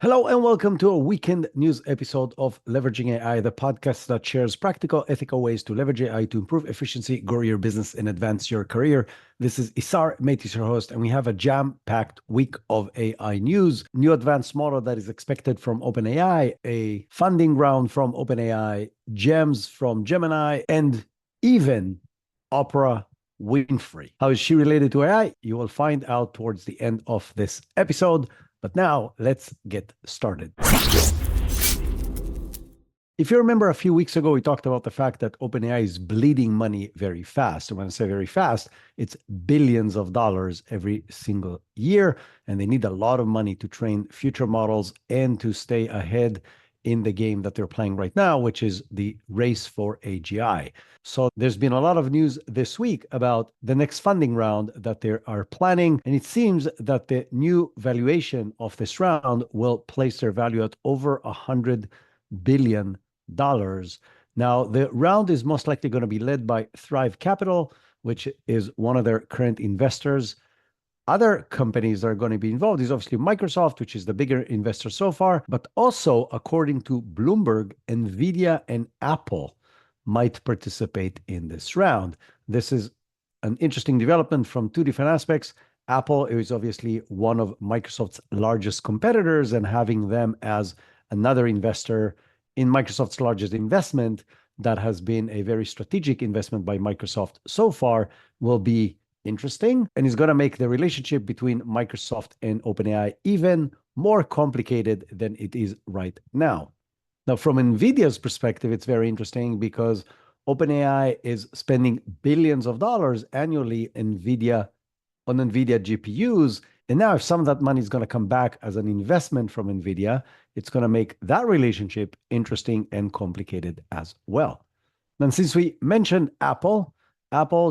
Hello and welcome to a weekend news episode of Leveraging AI, the podcast that shares practical, ethical ways to leverage AI to improve efficiency, grow your business, and advance your career. This is Isar Metis, your host, and we have a jam-packed week of AI news. New advanced model that is expected from OpenAI, a funding round from OpenAI, gems from Gemini, and even Oprah Winfrey. How is she related to AI? You will find out towards the end of this episode. But now let's get started. If you remember a few weeks ago, we talked about the fact that OpenAI is bleeding money very fast. And when I say very fast, it's billions of dollars every single year. And they need a lot of money to train future models and to stay ahead in the game that they're playing right now, which is the race for AGI. So there's been a lot of news this week about the next funding round that they are planning. And it seems that the new valuation of this round will place their value at over $100 billion. Now, the round is most likely going to be led by Thrive Capital, which is one of their current investors. Other companies that are going to be involved is obviously Microsoft, which is the bigger investor so far, but also, according to Bloomberg, NVIDIA and Apple might participate in this round. This is an interesting development from two different aspects. Apple is obviously one of Microsoft's largest competitors, and having them as another investor in Microsoft's largest investment that has been a very strategic investment by Microsoft so far will be interesting, and is going to make the relationship between Microsoft and OpenAI even more complicated than it is right now. Now, from NVIDIA's perspective, it's very interesting because OpenAI is spending billions of dollars annually on NVIDIA GPUs. And now if some of that money is going to come back as an investment from NVIDIA, it's going to make that relationship interesting and complicated as well. And since we mentioned Apple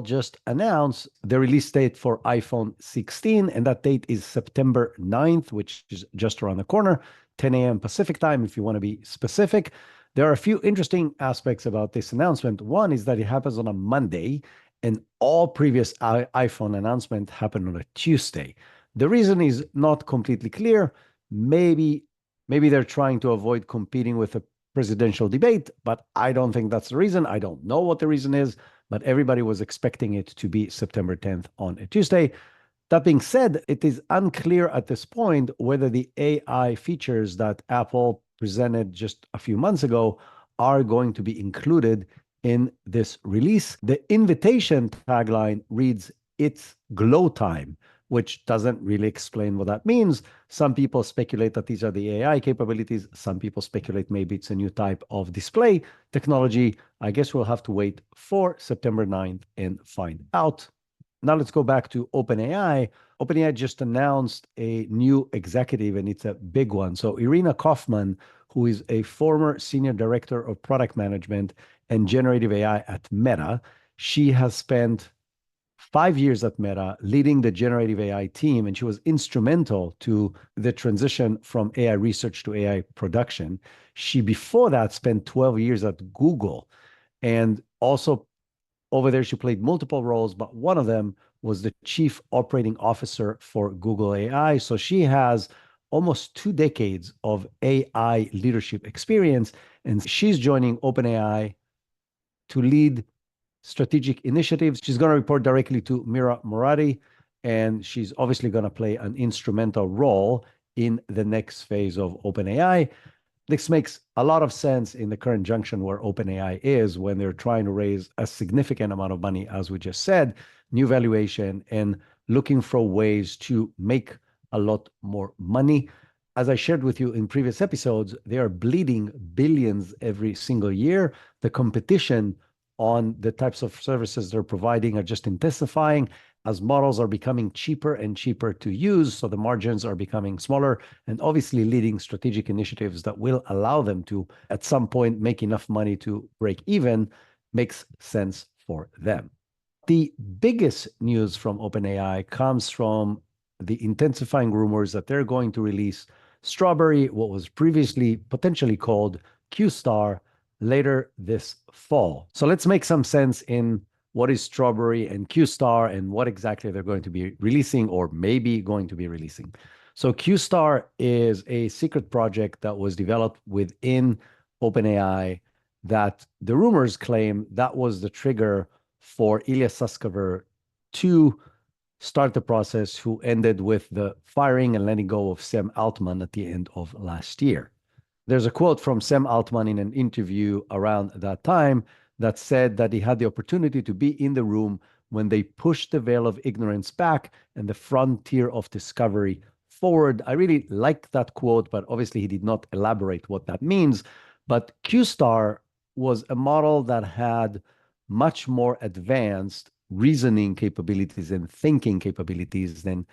just announced the release date for iPhone 16, and that date is September 9th, which is just around the corner, 10 a.m. Pacific time, if you want to be specific. There are a few interesting aspects about this announcement. One is that it happens on a Monday, and all previous iPhone announcements happen on a Tuesday. The reason is not completely clear. Maybe they're trying to avoid competing with a presidential debate, but I don't think that's the reason. I don't know what the reason is, but everybody was expecting it to be September 10th on a Tuesday. That being said, it is unclear at this point whether the AI features that Apple presented just a few months ago are going to be included in this release. The invitation tagline reads, "It's glow time," which doesn't really explain what that means. Some people speculate that these are the AI capabilities. Some people speculate maybe it's a new type of display technology. I guess we'll have to wait for September 9th and find out. Now let's go back to OpenAI. OpenAI just announced a new executive, and it's a big one. So Irina Kaufman, who is a former senior director of product management and generative AI at Meta, she has spent 5 years at Meta leading the generative AI team, and she was instrumental to the transition from AI research to AI production. She, before that, spent 12 years at Google, and also over there, she played multiple roles, but one of them was the chief operating officer for Google AI. So she has almost 2 decades of AI leadership experience, and she's joining OpenAI to lead strategic initiatives. She's going to report directly to Mira Murati, and she's obviously going to play an instrumental role in the next phase of OpenAI. This makes a lot of sense in the current junction where OpenAI is when they're trying to raise a significant amount of money, as we just said, new valuation, and looking for ways to make a lot more money. As I shared with you in previous episodes, they are bleeding billions every single year. The competition on the types of services they're providing are just intensifying as models are becoming cheaper and cheaper to use. So the margins are becoming smaller, and obviously leading strategic initiatives that will allow them to, at some point, make enough money to break even makes sense for them. The biggest news from OpenAI comes from the intensifying rumors that they're going to release Strawberry, what was previously potentially called Q-Star, later this fall. So let's make some sense in what is Strawberry and Q-Star and what exactly they're going to be releasing or maybe going to be releasing. So QStar is a secret project that was developed within OpenAI that the rumors claim that was the trigger for Ilya Sutskever to start the process, who ended with the firing and letting go of Sam Altman at the end of last year. There's a quote from Sam Altman in an interview around that time that said that he had the opportunity to be in the room when they pushed the veil of ignorance back and the frontier of discovery forward. I really liked that quote, but obviously he did not elaborate what that means. But QStar was a model that had much more advanced reasoning capabilities and thinking capabilities than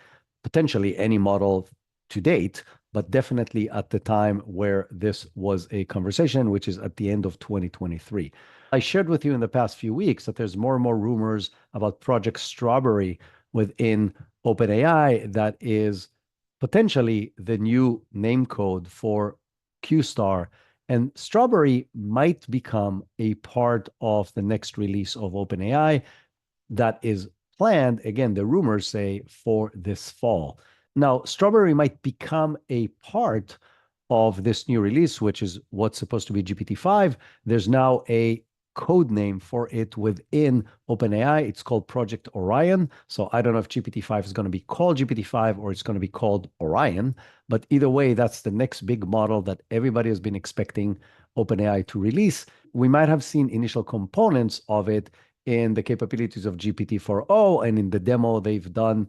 potentially any model to date, but definitely at the time where this was a conversation, which is at the end of 2023. I shared with you in the past few weeks that there's more and more rumors about Project Strawberry within OpenAI that is potentially the new name code for QStar. And Strawberry might become a part of the next release of OpenAI that is planned, again, the rumors say, for this fall. Now, Strawberry might become a part of this new release, which is what's supposed to be GPT-5. There's now a code name for it within OpenAI. It's called Project Orion. So I don't know if GPT-5 is going to be called GPT-5 or it's going to be called Orion. But either way, that's the next big model that everybody has been expecting OpenAI to release. We might have seen initial components of it in the capabilities of GPT-4o and in the demo they've done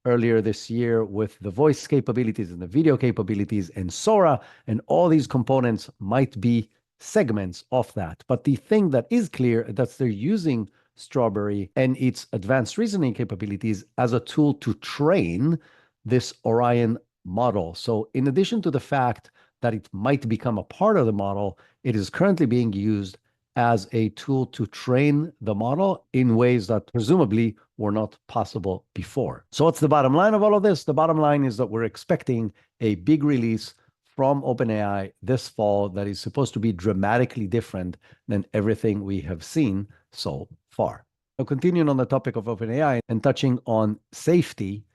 earlier this year with the voice capabilities and the video capabilities and Sora, and all these components might be segments of that. But the thing that is clear is that they're using Strawberry and its advanced reasoning capabilities as a tool to train this Orion model. So in addition to the fact that it might become a part of the model, it is currently being used as a tool to train the model in ways that presumably were not possible before. So what's the bottom line of all of this? The bottom line is that we're expecting a big release from OpenAI this fall that is supposed to be dramatically different than everything we have seen so far. Now, continuing on the topic of OpenAI and touching on safety,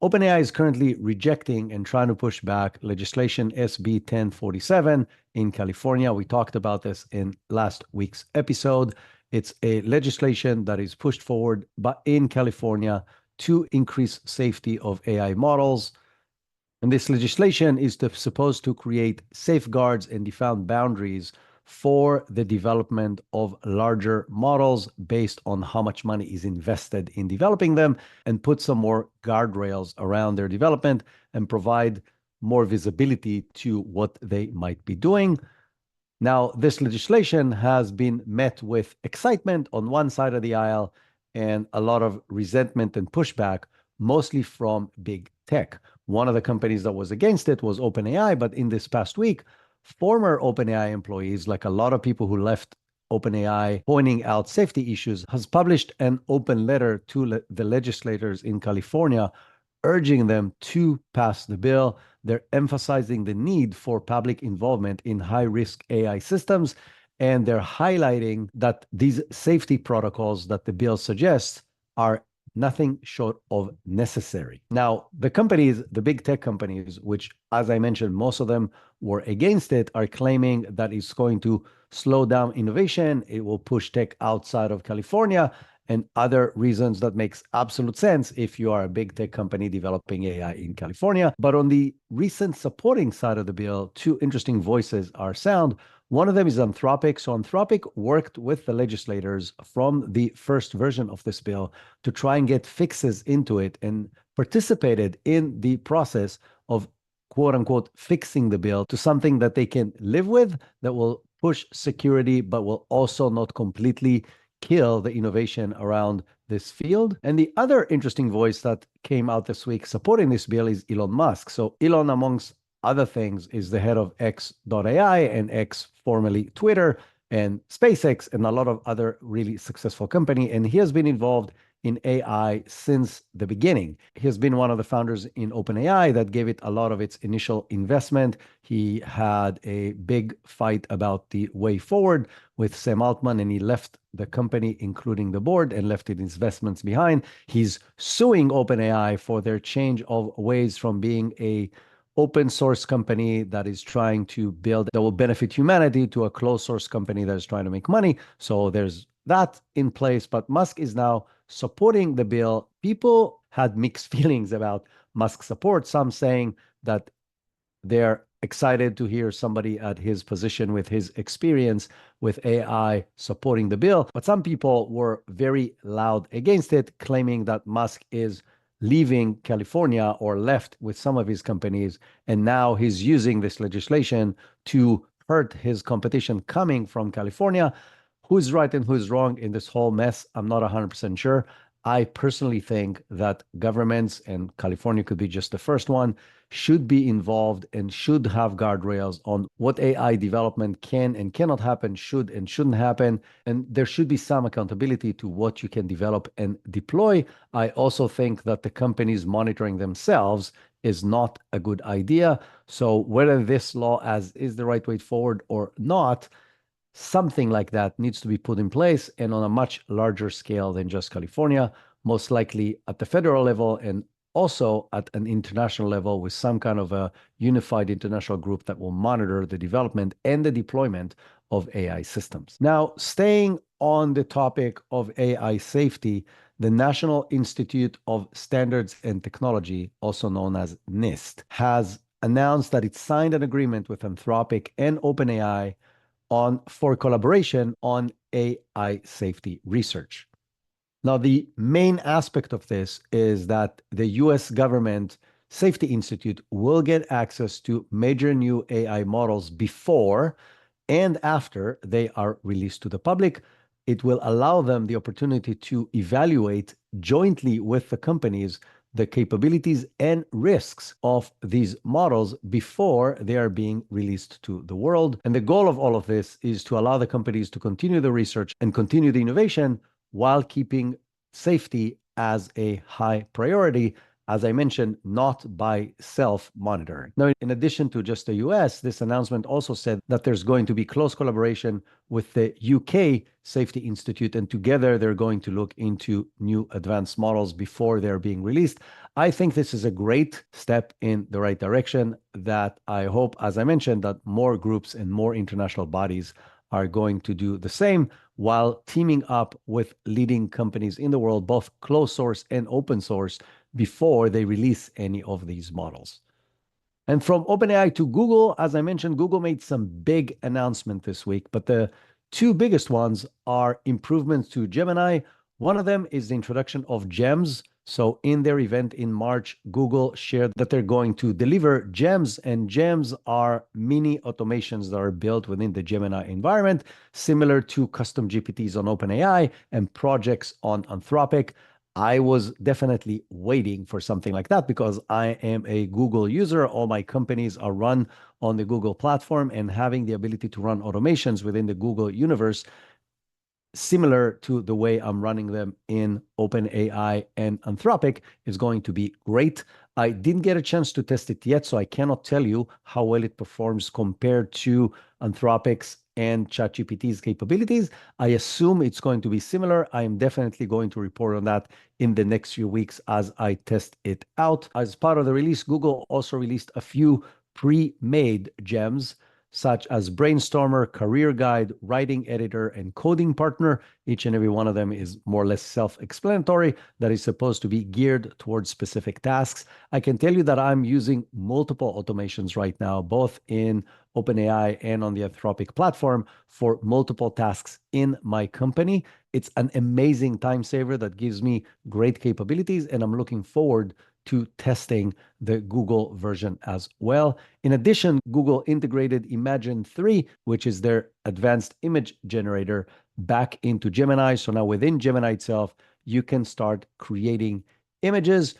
OpenAI is currently rejecting and trying to push back legislation SB 1047 in California. We talked about this in last week's episode. It's a legislation that is pushed forward in California to increase safety of AI models. And this legislation is supposed to create safeguards and define boundaries for the development of larger models based on how much money is invested in developing them, and put some more guardrails around their development and provide more visibility to what they might be doing. Now, this legislation has been met with excitement on one side of the aisle and a lot of resentment and pushback, mostly from big tech. One of the companies that was against it was OpenAI, but in this past week, former OpenAI employees, like a lot of people who left OpenAI pointing out safety issues, has published an open letter to the legislators in California, urging them to pass the bill. They're emphasizing the need for public involvement in high-risk AI systems, and they're highlighting that these safety protocols that the bill suggests are nothing short of necessary. Now, the companies, the big tech companies, which, as I mentioned, most of them were against it, are claiming that it's going to slow down innovation. It will push tech outside of California, and other reasons that makes absolute sense if you are a big tech company developing AI in California. But on the recent supporting side of the bill, two interesting voices are sound. One of them is Anthropic. So Anthropic worked with the legislators from the first version of this bill to try and get fixes into it, and participated in the process of quote unquote fixing the bill to something that they can live with, that will push security, but will also not completely kill the innovation around this field. And the other interesting voice that came out this week supporting this bill is Elon Musk. So Elon, amongst other things, is the head of X.ai and X, formerly Twitter, and SpaceX, and a lot of other really successful company. And he has been involved in AI since the beginning. He's been one of the founders in OpenAI that gave it a lot of its initial investment. He had a big fight about the way forward with Sam Altman, and he left the company, including the board, and left its investments behind. He's suing OpenAI for their change of ways from being a open source company that is trying to build that will benefit humanity to a closed source company that is trying to make money. So there's that in place, but Musk is now supporting the bill. People had mixed feelings about Musk's support, some saying that they're excited to hear somebody at his position with his experience with AI supporting the bill. But some people were very loud against it, claiming that Musk is leaving California or left with some of his companies. And now he's using this legislation to hurt his competition coming from California. Who's right and who's wrong in this whole mess? I'm not 100% sure. I personally think that governments, and California could be just the first one, should be involved and should have guardrails on what AI development can and cannot happen, should and shouldn't happen. And there should be some accountability to what you can develop and deploy. I also think that the companies monitoring themselves is not a good idea. So whether this law as is the right way forward or not, something like that needs to be put in place and on a much larger scale than just California, most likely at the federal level and also at an international level with some kind of a unified international group that will monitor the development and the deployment of AI systems. Now, staying on the topic of AI safety, the National Institute of Standards and Technology, also known as NIST, has announced that it signed an agreement with Anthropic and OpenAI for collaboration on AI safety research. Now, the main aspect of this is that the US government Safety Institute will get access to major new AI models before and after they are released to the public. It will allow them the opportunity to evaluate jointly with the companies the capabilities and risks of these models before they are being released to the world. And the goal of all of this is to allow the companies to continue the research and continue the innovation while keeping safety as a high priority, as I mentioned, not by self-monitoring. Now, in addition to just the US, this announcement also said that there's going to be close collaboration with the UK Safety Institute, and together they're going to look into new advanced models before they're being released. I think this is a great step in the right direction that I hope, as I mentioned, that more groups and more international bodies are going to do the same while teaming up with leading companies in the world, both closed source and open source, before they release any of these models. And from OpenAI to Google, as I mentioned, Google made some big announcement this week, but the two biggest ones are improvements to Gemini. One of them is the introduction of gems. So in their event in March, Google shared that they're going to deliver gems, and gems are mini automations that are built within the Gemini environment, similar to custom GPTs on OpenAI and projects on Anthropic. I was definitely waiting for something like that because I am a Google user. All my companies are run on the Google platform, and having the ability to run automations within the Google universe, similar to the way I'm running them in OpenAI and Anthropic, is going to be great. I didn't get a chance to test it yet, so I cannot tell you how well it performs compared to Anthropic's and ChatGPT's capabilities. I assume it's going to be similar. I am definitely going to report on that in the next few weeks as I test it out. As part of the release, Google also released a few pre-made gems, such as Brainstormer, Career Guide, Writing Editor, and Coding Partner. Each and every one of them is more or less self-explanatory, that is supposed to be geared towards specific tasks. I can tell you that I'm using multiple automations right now, both in OpenAI and on the Anthropic platform, for multiple tasks in my company. It's an amazing time saver that gives me great capabilities, and I'm looking forward to testing the Google version as well. In addition, Google integrated Imagen 3, which is their advanced image generator, back into Gemini. So now within Gemini itself, you can start creating images.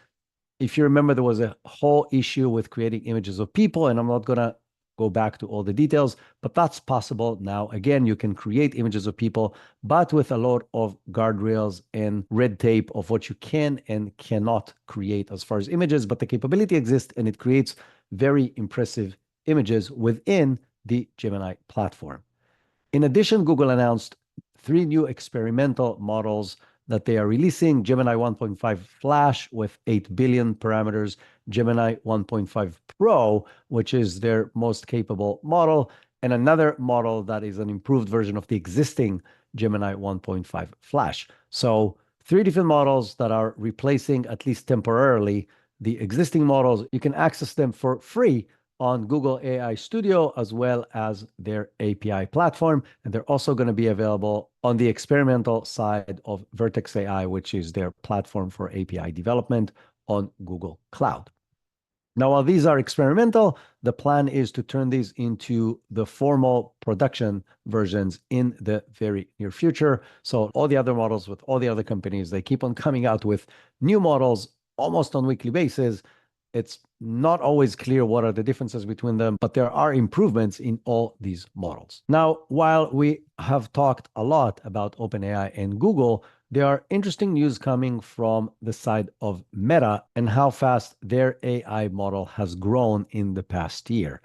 If you remember, there was a whole issue with creating images of people, and I'm not going to go back to all the details, but that's possible now. Again, you can create images of people, but with a lot of guardrails and red tape of what you can and cannot create as far as images, but the capability exists and it creates very impressive images within the Gemini platform. In addition, Google announced 3 new experimental models that they are releasing: Gemini 1.5 Flash with 8 billion parameters, Gemini 1.5 Pro, which is their most capable model, and another model that is an improved version of the existing Gemini 1.5 Flash. So 3 different models that are replacing, at least temporarily, the existing models. You can access them for free on Google AI Studio as well as their API platform. And they're also going to be available on the experimental side of Vertex AI, which is their platform for API development on Google Cloud. Now, while these are experimental, the plan is to turn these into the formal production versions in the very near future. So all the other models with all the other companies, they keep on coming out with new models almost on a weekly basis. It's not always clear what are the differences between them, but there are improvements in all these models. Now, while we have talked a lot about OpenAI and Google, there are interesting news coming from the side of Meta and how fast their AI model has grown in the past year.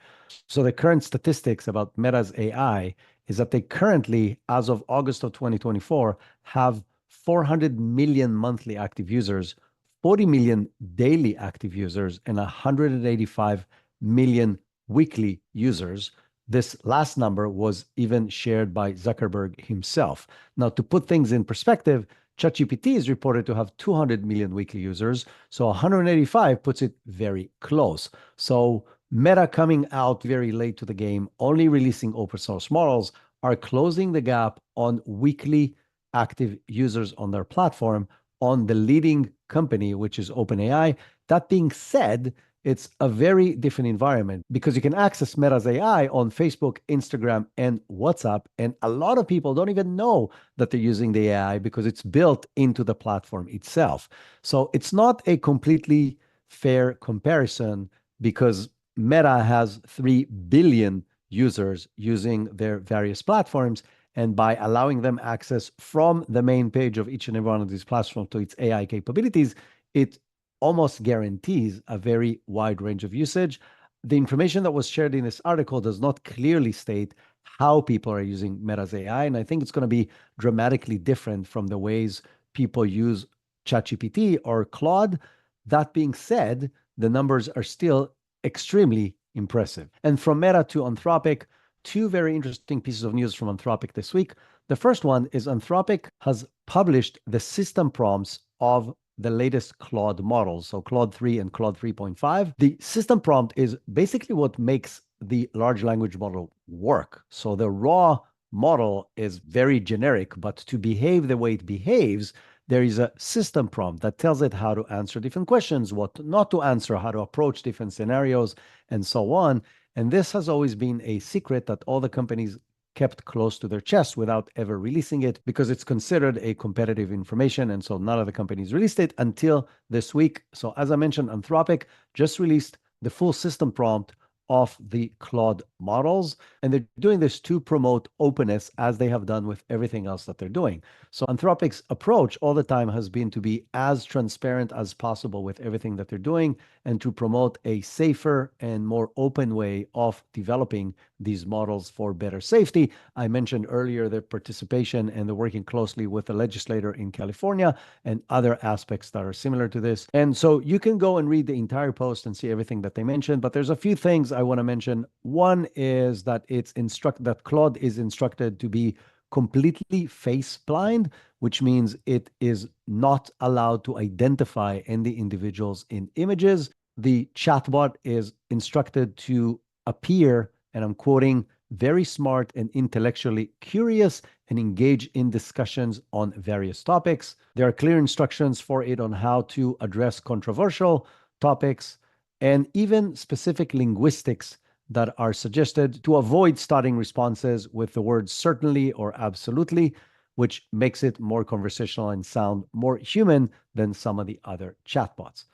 So the current statistics about Meta's AI is that they currently, as of August of 2024, have 400 million monthly active users, 40 million daily active users, and 185 million weekly users. This last number was even shared by Zuckerberg himself. Now, to put things in perspective, ChatGPT is reported to have 200 million weekly users, so 185 puts it very close. So Meta, coming out very late to the game, only releasing open source models, are closing the gap on weekly active users on their platform on the leading company, which is OpenAI. That being said, it's a very different environment because you can access Meta's AI on Facebook, Instagram, and WhatsApp. And a lot of people don't even know that they're using the AI because it's built into the platform itself. So it's not a completely fair comparison because Meta has 3 billion users using their various platforms. And by allowing them access from the main page of each and every one of these platforms to its AI capabilities, it almost guarantees a very wide range of usage. The information that was shared in this article does not clearly state how people are using Meta's AI. And I think it's going to be dramatically different from the ways people use ChatGPT or Claude. That being said, the numbers are still extremely impressive. And from Meta to Anthropic, 2 very interesting pieces of news from Anthropic this week. The first one is Anthropic has published the system prompts of the latest Claude models, so Claude 3 and Claude 3.5. The system prompt is basically what makes the large language model work. So the raw model is very generic, but to behave the way it behaves, there is a system prompt that tells it how to answer different questions, what not to answer, how to approach different scenarios, and so on. And this has always been a secret that all the companies kept close to their chest without ever releasing it because it's considered a competitive information. And so none of the companies released it until this week. So as I mentioned, Anthropic just released the full system prompt of the Claude models. And they're doing this to promote openness as they have done with everything else that they're doing. So Anthropic's approach all the time has been to be as transparent as possible with everything that they're doing and to promote a safer and more open way of developing these models for better safety. I mentioned earlier their participation and they're working closely with the legislator in California and other aspects that are similar to this. And so you can go and read the entire post and see everything that they mentioned, but there's a few things I want to mention. One is that that Claude is instructed to be completely face blind, which means it is not allowed to identify any individuals in images. The chatbot is instructed to appear, and I'm quoting, very smart and intellectually curious and engage in discussions on various topics. There are clear instructions for it on how to address controversial topics and even specific linguistics that are suggested to avoid starting responses with the words certainly or absolutely, which makes it more conversational and sound more human than some of the other chatbots.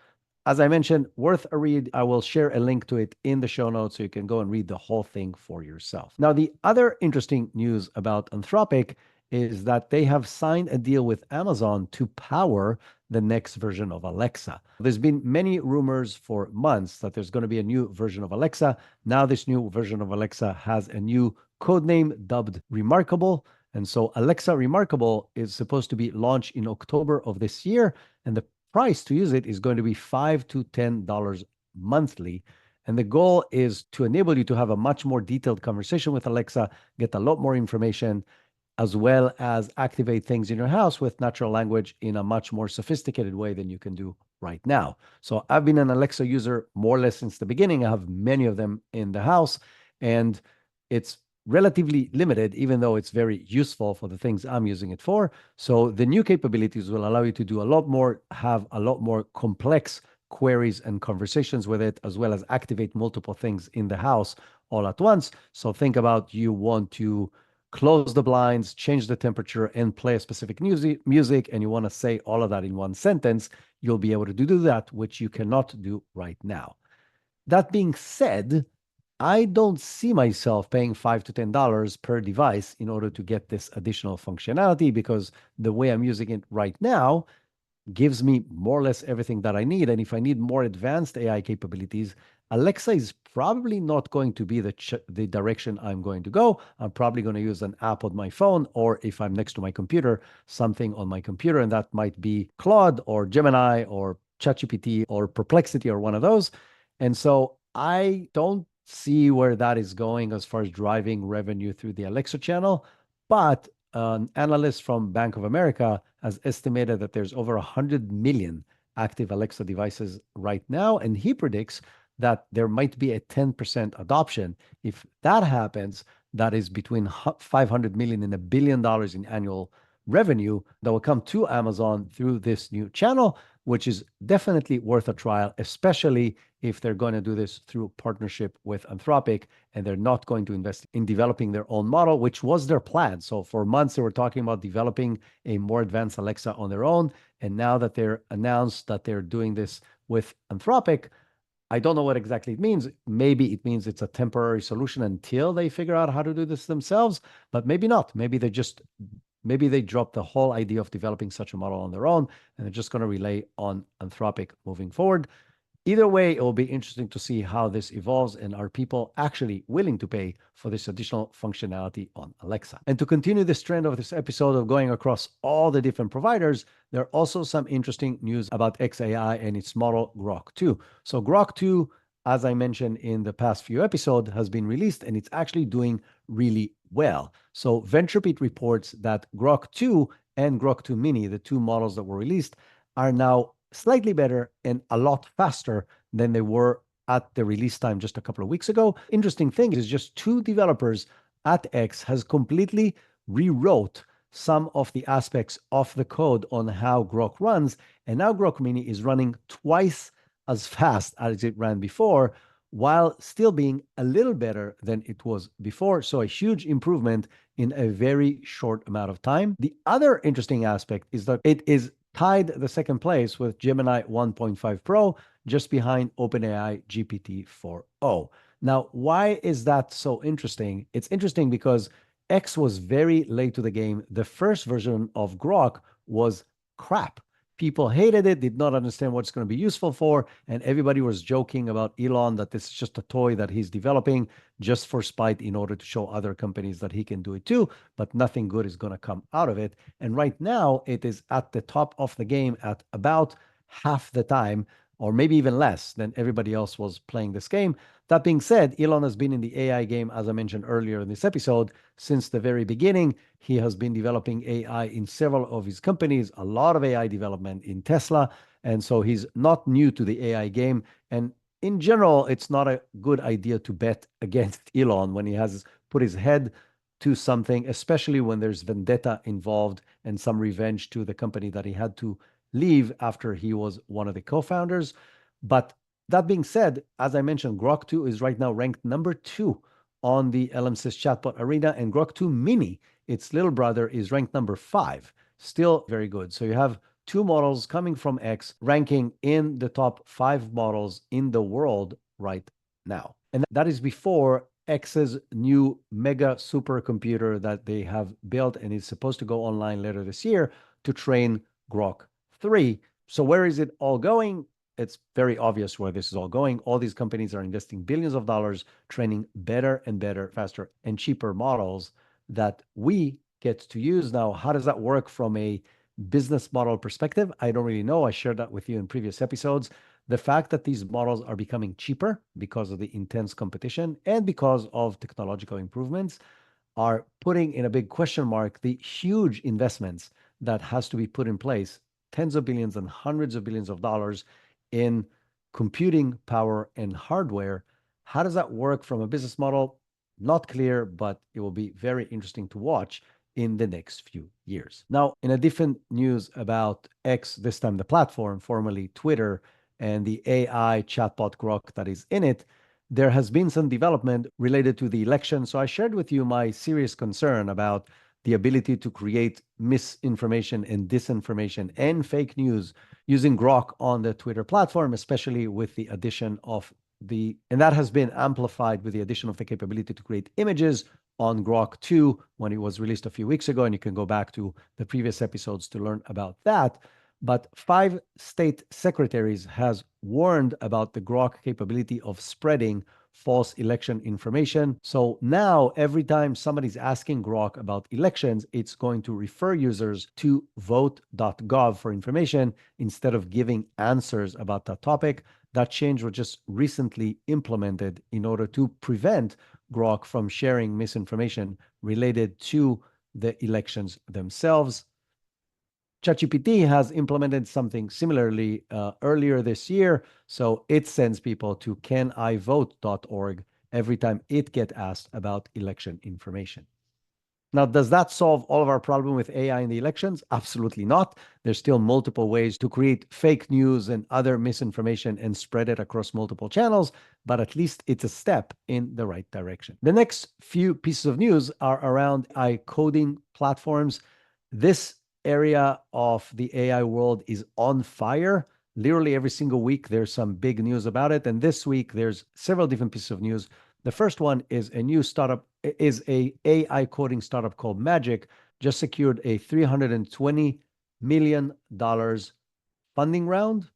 as I mentioned, worth a read. I will share a link to it in the show notes so you can go and read the whole thing for yourself. Now, the other interesting news about Anthropic is that they have signed a deal with Amazon to power the next version of Alexa. There's been many rumors for months that there's going to be a new version of Alexa. Now, this new version of Alexa has a new code name dubbed Remarkable. And so Alexa Remarkable is supposed to be launched in October of this year. And the price to use it is going to be $5 to $10 monthly. And the goal is to enable you to have a much more detailed conversation with Alexa, get a lot more information, as well as activate things in your house with natural language in a much more sophisticated way than you can do right now. So I've been an Alexa user more or less since the beginning. I have many of them in the house, and it's relatively limited, even though it's very useful for the things I'm using it for. So the new capabilities will allow you to do a lot more, have a lot more complex queries and conversations with it, as well as activate multiple things in the house all at once. So think about you want to close the blinds, change the temperature, and play a specific music, and you want to say all of that in one sentence, you'll be able to do that, which you cannot do right now. That being said, I don't see myself paying $5 to $10 per device in order to get this additional functionality, because the way I'm using it right now gives me more or less everything that I need. And if I need more advanced AI capabilities, Alexa is probably not going to be the direction I'm going to go. I'm probably going to use an app on my phone, or if I'm next to my computer, something on my computer, and that might be Claude or Gemini or ChatGPT or Perplexity or one of those. And so I don't see where that is going as far as driving revenue through the Alexa channel. But an analyst from Bank of America has estimated that there's over 100 million active Alexa devices right now, and he predicts that there might be a 10% adoption. If that happens, that is between 500 million and $1 billion in annual revenue that will come to Amazon through this new channel, which is definitely worth a trial, especially if they're going to do this through partnership with Anthropic and they're not going to invest in developing their own model, which was their plan. So for months, they were talking about developing a more advanced Alexa on their own. And now that they're announced that they're doing this with Anthropic, I don't know what exactly it means. Maybe it means it's a temporary solution until they figure out how to do this themselves, but maybe not. Maybe they drop the whole idea of developing such a model on their own, and they're just going to rely on Anthropic moving forward. Either way, it will be interesting to see how this evolves, and are people actually willing to pay for this additional functionality on Alexa? And to continue this trend of this episode of going across all the different providers, there are also some interesting news about XAI and its model Grok 2. So Grok 2, as I mentioned in the past few episodes, has been released, and it's actually doing really well. So Venturebeat reports that Grok 2 and Grok 2 Mini, the two models that were released, are now slightly better and a lot faster than they were at the release time just a couple of weeks ago. Interesting thing is just two developers at X has completely rewrote some of the aspects of the code on how Grok runs. And now Grok Mini is running twice as fast as it ran before, while still being a little better than it was before. So a huge improvement in a very short amount of time. The other interesting aspect is that it is tied the second place with Gemini 1.5 Pro, just behind OpenAI GPT-4o. Now, why is that so interesting? It's interesting because X was very late to the game. The first version of Grok was crap. People hated it, did not understand what it's going to be useful for, and everybody was joking about Elon that this is just a toy that he's developing just for spite in order to show other companies that he can do it too, but nothing good is going to come out of it. And right now, it is at the top of the game at about half the time, or maybe even less than everybody else was playing this game. That being said, Elon has been in the AI game, as I mentioned earlier in this episode, since the very beginning. He has been developing AI in several of his companies, a lot of AI development in Tesla. And so he's not new to the AI game. And in general, it's not a good idea to bet against Elon when he has put his head to something, especially when there's vendetta involved and some revenge to the company that he had to leave after he was one of the co-founders. But that being said, as I mentioned, Grok 2 is right now ranked number 2 on the LM6 chatbot arena, and Grok 2 Mini, its little brother, is ranked number 5. Still very good. So you have two models coming from X, ranking in the top 5 models in the world right now. And that is before X's new mega supercomputer that they have built and is supposed to go online later this year to train Grok 3. So where is it all going? It's very obvious where this is all going. All these companies are investing billions of dollars training better and better, faster and cheaper models that we get to use. Now, how does that work from a business model perspective? I don't really know. I shared that with you in previous episodes. The fact that these models are becoming cheaper because of the intense competition and because of technological improvements are putting in a big question mark the huge investments that has to be put in place, tens of billions and hundreds of billions of dollars in computing power and hardware. How does that work from a business model? Not clear, but it will be very interesting to watch in the next few years. Now, in a different news about X, this time the platform, formerly Twitter, and the AI chatbot Grok that is in it, there has been some development related to the election. So I shared with you my serious concern about the ability to create misinformation and disinformation and fake news using Grok on the Twitter platform, especially with the addition of and that has been amplified with the addition of the capability to create images on Grok 2 when it was released a few weeks ago. And you can go back to the previous episodes to learn about that. But 5 state secretaries has warned about the Grok capability of spreading false election information. So now every time somebody's asking Grok about elections, it's going to refer users to vote.gov for information instead of giving answers about that topic. That change was just recently implemented in order to prevent Grok from sharing misinformation related to the elections themselves. ChatGPT has implemented something similarly earlier this year. So it sends people to canivote.org every time it gets asked about election information. Now, does that solve all of our problem with AI in the elections? Absolutely not. There's still multiple ways to create fake news and other misinformation and spread it across multiple channels, but at least it's a step in the right direction. The next few pieces of news are around AI coding platforms. This area of the AI world is on fire. Literally every single week, there's some big news about it. And this week, there's several different pieces of news. The first one is a new startup, is a AI coding startup called Magic, just secured a $320 million funding round.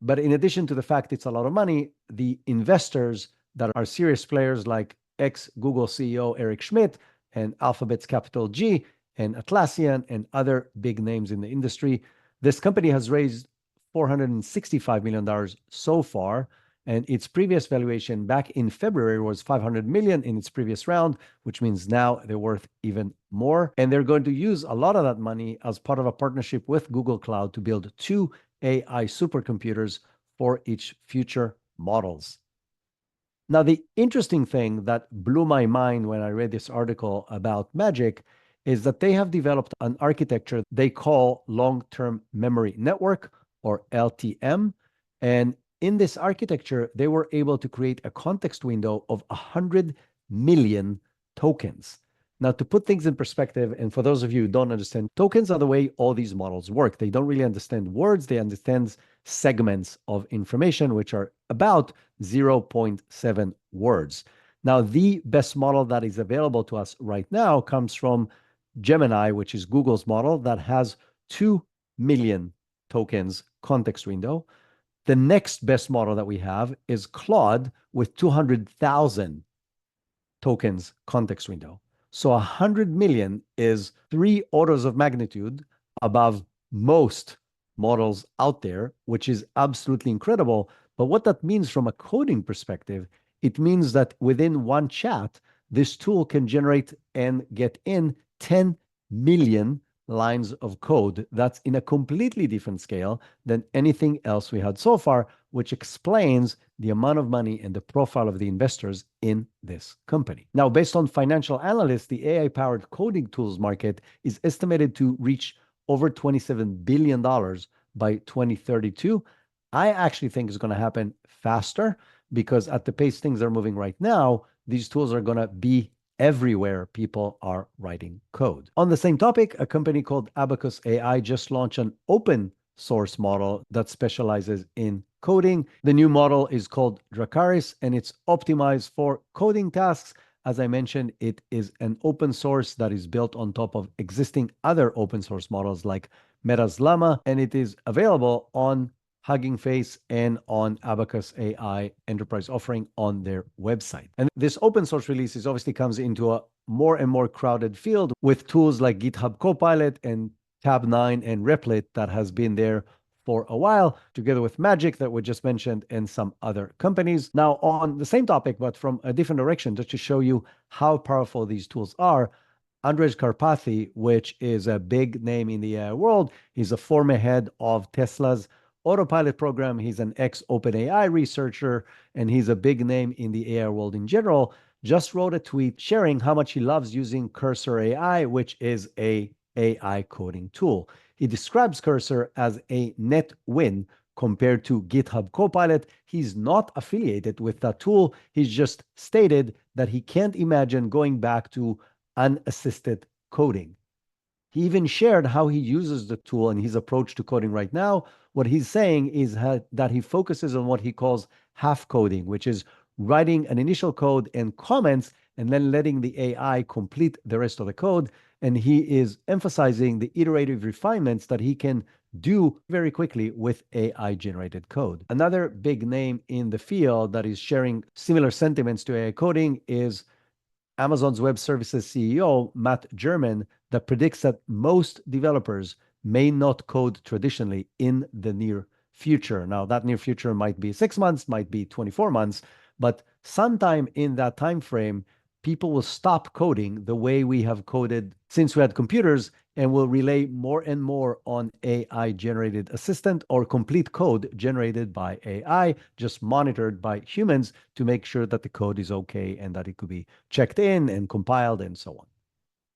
But in addition to the fact it's a lot of money, the investors that are serious players like ex-Google CEO Eric Schmidt and Alphabet's Capital G and Atlassian and other big names in the industry, this company has raised $465 million so far. And its previous valuation back in February was $500 million in its previous round, which means now they're worth even more. And they're going to use a lot of that money as part of a partnership with Google Cloud to build 2 AI supercomputers for each future models. Now, the interesting thing that blew my mind when I read this article about Magic is that they have developed an architecture they call long-term memory network, or LTM. And in this architecture, they were able to create a context window of 100 million tokens. Now, to put things in perspective, and for those of you who don't understand, tokens are the way all these models work. They don't really understand words. They understand segments of information, which are about 0.7 words. Now, the best model that is available to us right now comes from Gemini, which is Google's model that has 2 million tokens context window. The next best model that we have is Claude with 200,000 tokens context window. So 100 million is 3 orders of magnitude above most models out there, which is absolutely incredible. But what that means from a coding perspective, it means that within one chat, this tool can generate and get in 10 million lines of code. That's in a completely different scale than anything else we had so far, which explains the amount of money and the profile of the investors in this company. Now, based on financial analysts, the AI-powered coding tools market is estimated to reach over $27 billion by 2032. I actually think it's going to happen faster because at the pace things are moving right now, these tools are going to be everywhere people are writing code. On the same topic, a company called Abacus AI just launched an open source model that specializes in coding. The new model is called Dracaris, and it's optimized for coding tasks. As I mentioned, it is an open source that is built on top of existing other open source models like Meta's Llama, and it is available on Hugging Face and on Abacus AI enterprise offering on their website. And this open source release is obviously comes into a more and more crowded field with tools like GitHub Copilot and Tab9 and Replit that has been there for a while, together with Magic that we just mentioned and some other companies. Now, on the same topic, but from a different direction, just to show you how powerful these tools are, Andrej Karpathy, which is a big name in the AI world, he's a former head of Tesla's Autopilot program. He's an ex-OpenAI researcher, and he's a big name in the AI world in general. Just wrote a tweet sharing how much he loves using Cursor AI, which is a AI coding tool. He describes Cursor as a net win compared to GitHub Copilot. He's not affiliated with that tool. He's just stated that he can't imagine going back to unassisted coding. He even shared how he uses the tool and his approach to coding right now. What he's saying is that he focuses on what he calls half coding, which is writing an initial code and comments and then letting the AI complete the rest of the code. And he is emphasizing the iterative refinements that he can do very quickly with AI generated code. Another big name in the field that is sharing similar sentiments to AI coding is Amazon's Web Services CEO, Matt German, that predicts that most developers may not code traditionally in the near future. Now, that near future might be 6 months, might be 24 months, but sometime in that time frame, people will stop coding the way we have coded since we had computers and will rely more and more on AI-generated assistant or complete code generated by AI, just monitored by humans to make sure that the code is okay and that it could be checked in and compiled and so on.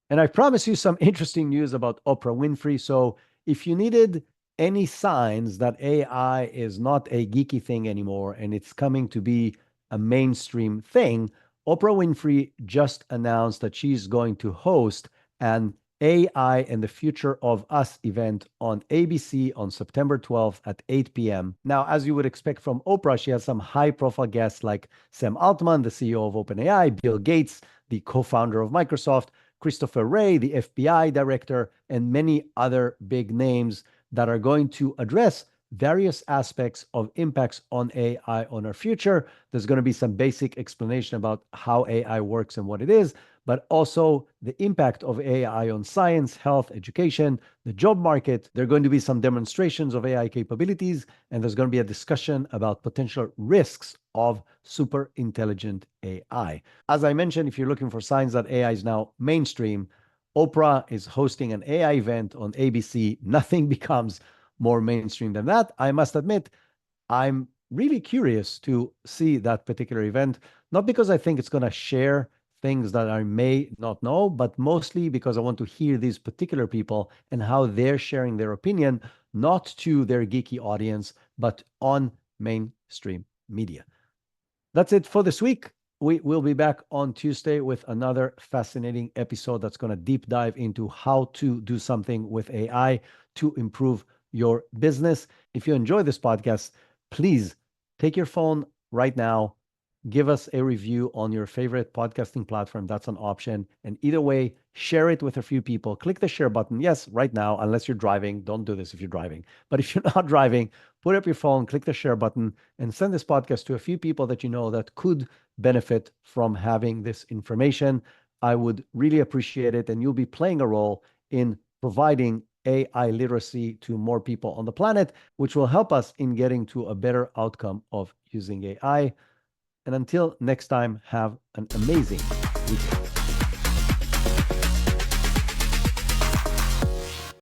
And I promise you some interesting news about Oprah Winfrey. So if you needed any signs that AI is not a geeky thing anymore and it's coming to be a mainstream thing, Oprah Winfrey just announced that she's going to host an AI and the Future of Us event on ABC on September 12th at 8 p.m. Now, as you would expect from Oprah, she has some high-profile guests like Sam Altman, the CEO of OpenAI, Bill Gates, the co-founder of Microsoft, Christopher Wray, the FBI director, and many other big names that are going to address various aspects of impacts on AI on our future. There's going to be some basic explanation about how AI works and what it is, but also the impact of AI on science, health, education, the job market. There are going to be some demonstrations of AI capabilities, and there's going to be a discussion about potential risks of super intelligent AI. As I mentioned, if you're looking for signs that AI is now mainstream, Oprah is hosting an AI event on ABC. Nothing becomes more mainstream than that. I must admit, I'm really curious to see that particular event, not because I think it's going to share things that I may not know, but mostly because I want to hear these particular people and how they're sharing their opinion, not to their geeky audience, but on mainstream media. That's it for this week. We will be back on Tuesday with another fascinating episode that's going to deep dive into how to do something with AI to improve your business. If you enjoy this podcast, please take your phone right now, give us a review on your favorite podcasting platform. That's an option. And either way, share it with a few people. Click the share button. Yes, right now, unless you're driving. Don't do this if you're driving. But if you're not driving, put up your phone, click the share button, and send this podcast to a few people that you know that could benefit from having this information. I would really appreciate it. And you'll be playing a role in providing AI literacy to more people on the planet, which will help us in getting to a better outcome of using AI. And until next time, have an amazing weekend.